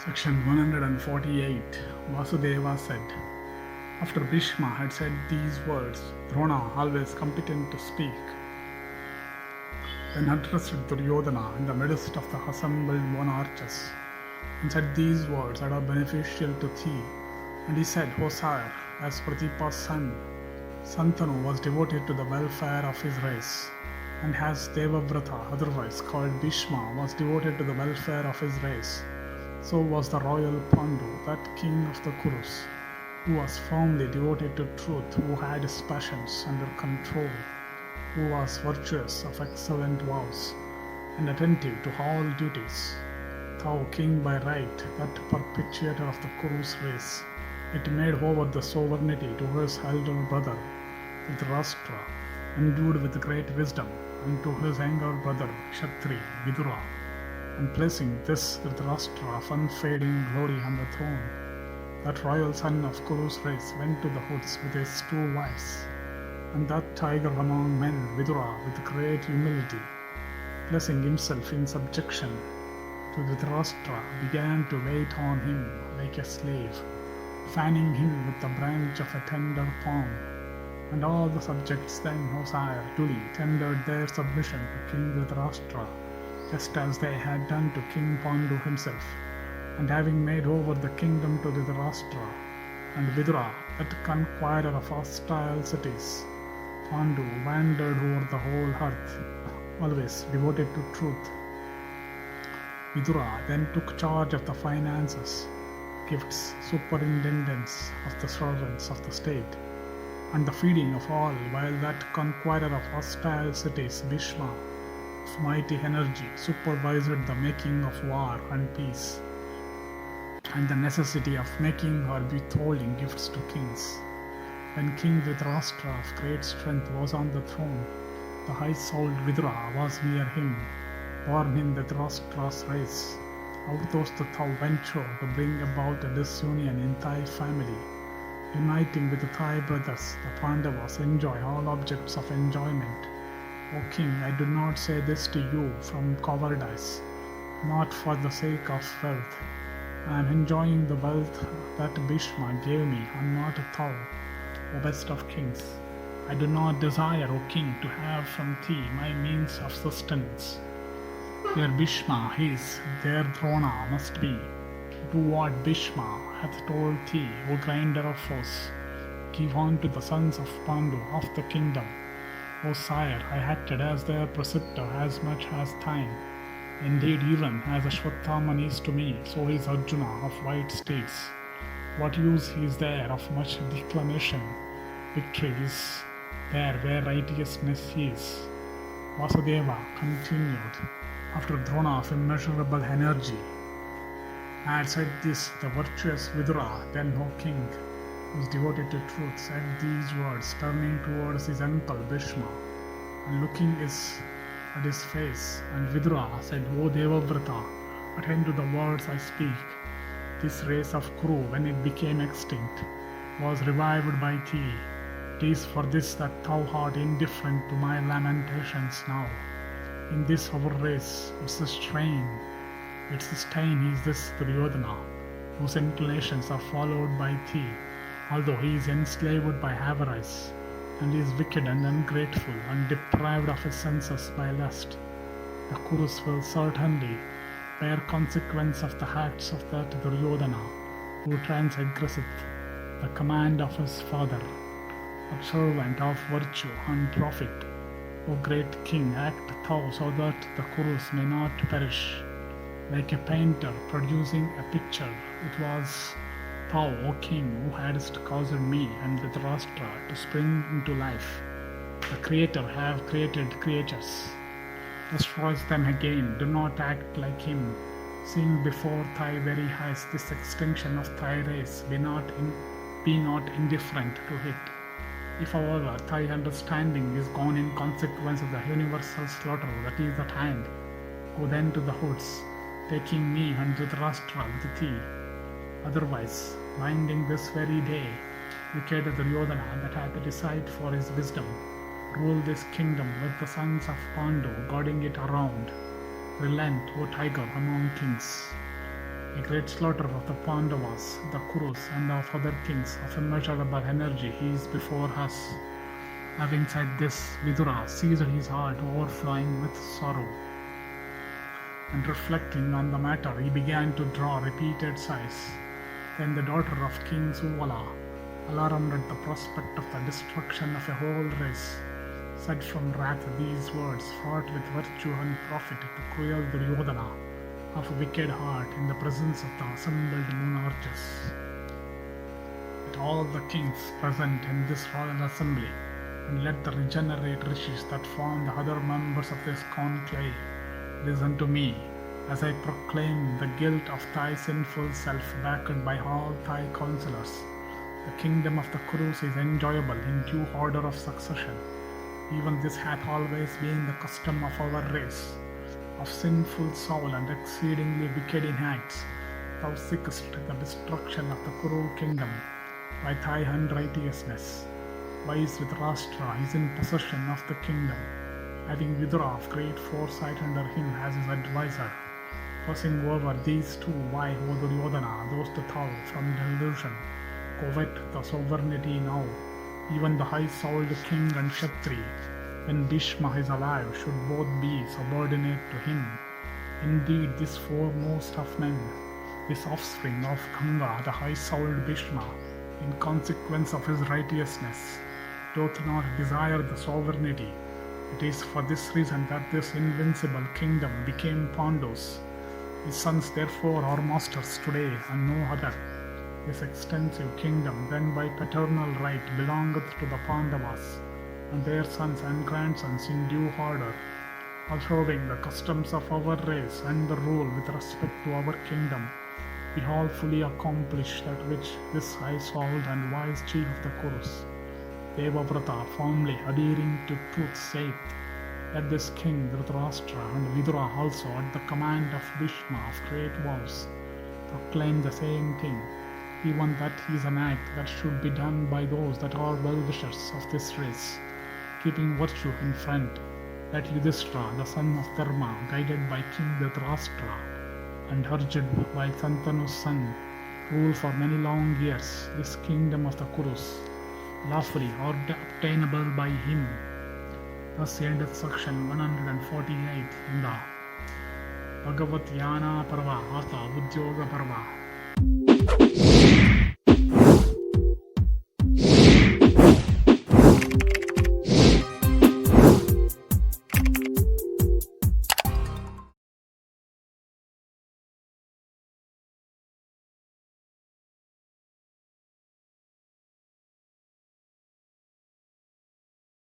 Section 148. Vasudeva said, after Bhishma had said these words, Drona, always competent to speak, then addressed Duryodhana in the midst of the assembled monarchs, and said these words that are beneficial to thee. And he said, O sire, as Pratipa's son, Santanu was devoted to the welfare of his race, and as Devavrata, otherwise called Bhishma, was devoted to the welfare of his race, so was the royal Pandu, that king of the Kurus, who was firmly devoted to truth, who had his passions under control, who was virtuous, of excellent vows, and attentive to all duties. Thou king by right, that perpetuator of the Kurus race, it made over the sovereignty to his elder brother, Dhritarashtra, endued with great wisdom, and to his younger brother, Kshatri, Vidura, and placing this Dhritarashtra of unfading glory on the throne. That royal son of Kuru's race went to the woods with his 2 wives, and that tiger among men, Vidura, with great humility, placing himself in subjection to Dhritarashtra, began to wait on him like a slave, fanning him with the branch of a tender palm. And all the subjects then, O sire, duly tendered their submission to King Dhritarashtra, just as they had done to King Pandu himself. And having made over the kingdom to Dhritarashtra and Vidura, that conqueror of hostile cities, Pandu wandered over the whole earth, always devoted to truth. Vidura then took charge of the finances, gifts, superintendence of the servants of the state, and the feeding of all, while that conqueror of hostile cities, Bhishma, of mighty energy, supervised the making of war and peace, and the necessity of making or withholding gifts to kings. When King Dhritarashtra of great strength was on the throne, the high-souled Vidura was near him, born in Dhritarashtra's race. How dost thou venture to bring about a disunion in thy family, uniting with thy brothers, the Pandavas, enjoy all objects of enjoyment? O king, I do not say this to you from cowardice, not for the sake of wealth. I am enjoying the wealth that Bhishma gave me, and not thou, O best of kings. I do not desire, O king, to have from thee my means of sustenance. Where Bhishma is, there Drona must be. Do what Bhishma hath told thee, O grinder of foes. Give on to the sons of Pandu of the kingdom. O sire, I acted as their preceptor as much as thine. Indeed, even as Ashwatthama is to me, so is Arjuna of white steeds. What use is there of much declamation? Victory is there where righteousness is. Vasudeva continued, after Drona of immeasurable energy had said this, the virtuous Vidura, then O king, who is devoted to truth, said these words, turning towards his uncle Bhishma, and looking at his face. And Vidura said, O Devavrata, attend to the words I speak. This race of Kuru, when it became extinct, was revived by thee. It is for this that thou art indifferent to my lamentations now. In this our race, its stain is this Duryodhana, whose inclinations are followed by thee, although he is enslaved by avarice, and is wicked and ungrateful, and deprived of his senses by lust. The Kurus will certainly bear consequence of the acts of that Duryodhana, who transgresseth the command of his father, observant of virtue and profit. O great king, act thou so that the Kurus may not perish. Like a painter producing a picture, it was thou, O king, who hadst caused me and Dhritarashtra to spring into life. The Creator have created creatures. Destroys them again. Do not act like him. Seeing before thy very eyes this extinction of thy race, be not indifferent to it. If, however, thy understanding is gone in consequence of the universal slaughter that is at hand, go then to the woods, taking me and Dhritarashtra with thee. Otherwise, minding this very day, wicked Duryodhana that hath decided for his wisdom, rule this kingdom with the sons of Pandu guarding it around. Relent, O tiger among kings. A great slaughter of the Pandavas, the Kurus, and of other kings of immeasurable energy is before us. Having said this, Vidura seized his heart overflowing with sorrow. And reflecting on the matter, he began to draw repeated sighs. Then the daughter of King Suvala, alarmed at the prospect of the destruction of a whole race, said from wrath these words fraught with virtue and profit to cruel Duryodhana, of a wicked heart, in the presence of the assembled monarchs. Let all the kings present in this royal assembly, and let the regenerate rishis that form the other members of this conclave, listen to me as I proclaim the guilt of thy sinful self, backed by all thy counselors. The kingdom of the Kurus is enjoyable in due order of succession. Even this hath always been the custom of our race. Of sinful soul and exceedingly wicked in acts, thou seekest the destruction of the Kuru kingdom by thy unrighteousness. Wise Dhritarashtra is in possession of the kingdom, having Vidura of great foresight under him as his advisor. Passing over these two, why, O Duryodhana, dost thou from delusion covet the sovereignty now? Even the high-souled king and Kshatri, when Bhishma is alive, should both be subordinate to him. Indeed, this foremost of men, this offspring of Ganga, the high-souled Bhishma, in consequence of his righteousness, doth not desire the sovereignty. It is for this reason that this invincible kingdom became Pandu's. His sons therefore are masters today, and no other. This extensive kingdom then by paternal right belongeth to the Pandavas, and their sons and grandsons in due order, observing the customs of our race and the rule with respect to our kingdom. We all fully accomplish that which this high-souled and wise chief of the Kurus, Devavrata, firmly adhering to truth, saith. Let this king Dhritarashtra and Vidura also, at the command of Bhishma of great vows, proclaim the same thing, even that is an act that should be done by those that are well-wishers of this race, keeping virtue in front. Let Yudhishthira, the son of Dharma, guided by King Dhritarashtra and Arjuna by Santanu's son, rule for many long years this kingdom of the Kurus, lawfully or obtainable by him. Thus endeth section 148 in the Bhagavad Yana Parva, Udyoga Parva.